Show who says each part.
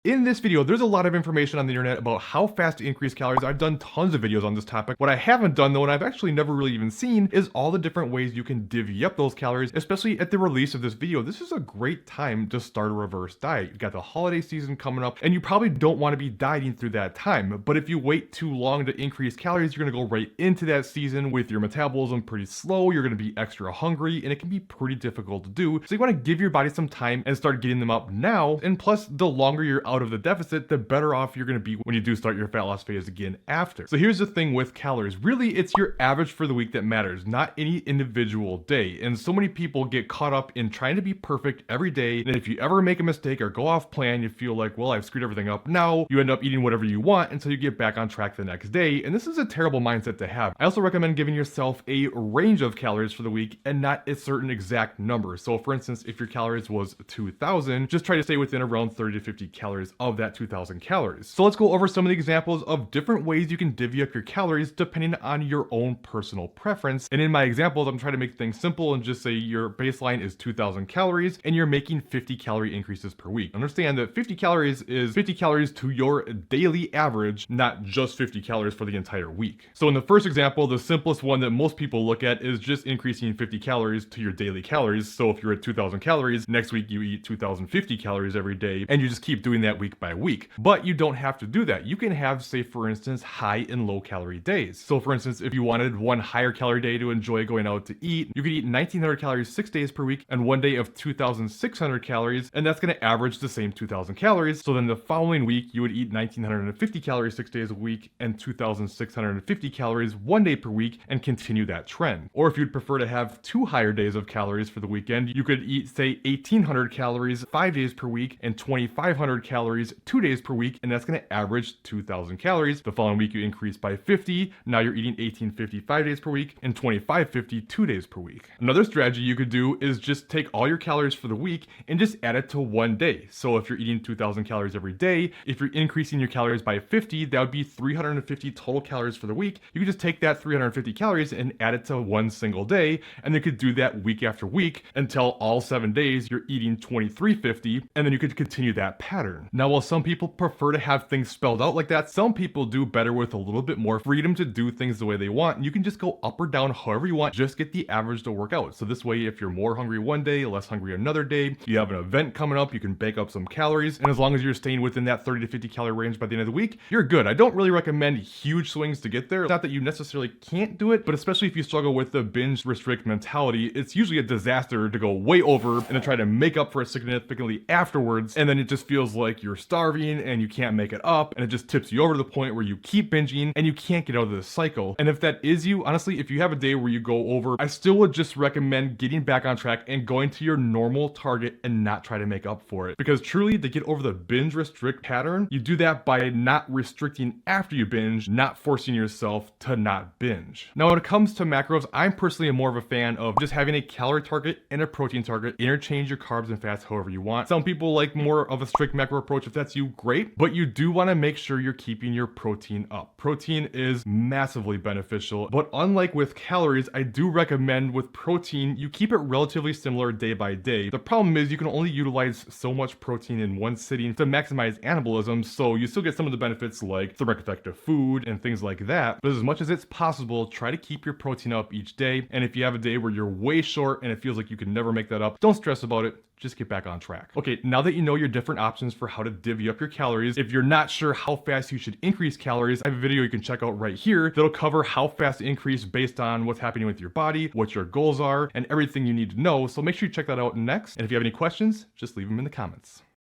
Speaker 1: In this video, there's a lot of information on the internet about how fast to increase calories. I've done tons of videos on this topic. What I haven't done though, and I've actually never really even seen, is all the different ways you can divvy up those calories, especially at the release of this video. This is a great time to start a reverse diet. You've got the holiday season coming up, and you probably don't want to be dieting through that time. But if you wait too long to increase calories, you're gonna go right into that season with your metabolism pretty slow. You're gonna be extra hungry, and it can be pretty difficult to do. So you wanna give your body some time and start getting them up now. And plus, the longer you're out of the deficit, the better off you're going to be when you do start your fat loss phase again after. So here's the thing with calories. Really, it's your average for the week that matters, not any individual day. And so many people get caught up in trying to be perfect every day. And if you ever make a mistake or go off plan, you feel like, well, I've screwed everything up. Now you end up eating whatever you want until you get back on track the next day. And this is a terrible mindset to have. I also recommend giving yourself a range of calories for the week and not a certain exact number. So for instance, if your calories was 2,000, just try to stay within around 30 to 50 calories of that 2,000 calories. So let's go over some of the examples of different ways you can divvy up your calories depending on your own personal preference. And in my examples, I'm trying to make things simple and just say your baseline is 2,000 calories and you're making 50 calorie increases per week. Understand that 50 calories is 50 calories to your daily average, not just 50 calories for the entire week. So in the first example, the simplest one that most people look at is just increasing 50 calories to your daily calories. So if you're at 2,000 calories, next week you eat 2,050 calories every day, and you just keep doing that week by week. But you don't have to do that. You can have, say for instance, high and low calorie days. So for instance, if you wanted one higher calorie day to enjoy going out to eat, you could eat 1,900 calories 6 days per week and one day of 2,600 calories, and that's going to average the same 2,000 calories. So then the following week, you would eat 1,950 calories 6 days a week and 2,650 calories one day per week and continue that trend. Or if you'd prefer to have 2 higher days of calories for the weekend, you could eat, say, 1,800 calories 5 days per week and 2,500 calories 2 days per week, and that's going to average 2,000 calories. The following week you increase by 50. Now you're eating 1,850 5 days per week and 2,550 2 days per week. Another strategy you could do is just take all your calories for the week and just add it to one day. So if you're eating 2,000 calories every day, if you're increasing your calories by 50, that would be 350 total calories for the week. You could just take that 350 calories and add it to one single day, and you could do that week after week until all 7 days you're eating 2,350, and then you could continue that pattern. Now, while some people prefer to have things spelled out like that, some people do better with a little bit more freedom to do things the way they want, and you can just go up or down however you want, just get the average to work out. So this way, if you're more hungry one day, less hungry another day, you have an event coming up, you can bake up some calories, and as long as you're staying within that 30 to 50 calorie range by the end of the week, you're good. I don't really recommend huge swings to get there. Not that you necessarily can't do it, but especially if you struggle with the binge restrict mentality, it's usually a disaster to go way over and then try to make up for it significantly afterwards, and then it just feels like you're starving and you can't make it up, and it just tips you over to the point where you keep binging and you can't get out of this cycle. And if that is you, honestly, if you have a day where you go over, I still would just recommend getting back on track and going to your normal target and not try to make up for it. Because truly, to get over the binge restrict pattern, you do that by not restricting after you binge, not forcing yourself to not binge. Now, when it comes to macros, I'm personally more of a fan of just having a calorie target and a protein target. Interchange your carbs and fats however you want. Some people like more of a strict macro approach. If that's you, great, but you do want to make sure you're keeping your protein up. Protein is massively beneficial, but unlike with calories, I do recommend with protein, you keep it relatively similar day by day. The problem is you can only utilize so much protein in one sitting to maximize anabolism, so you still get some of the benefits like thermic effect of food and things like that, but as much as it's possible, try to keep your protein up each day. And if you have a day where you're way short and it feels like you can never make that up, don't stress about it. Just get back on track. Okay, now that you know your different options for how to divvy up your calories, if you're not sure how fast you should increase calories, I have a video you can check out right here that'll cover how fast to increase based on what's happening with your body, what your goals are, and everything you need to know. So make sure you check that out next. And if you have any questions, just leave them in the comments.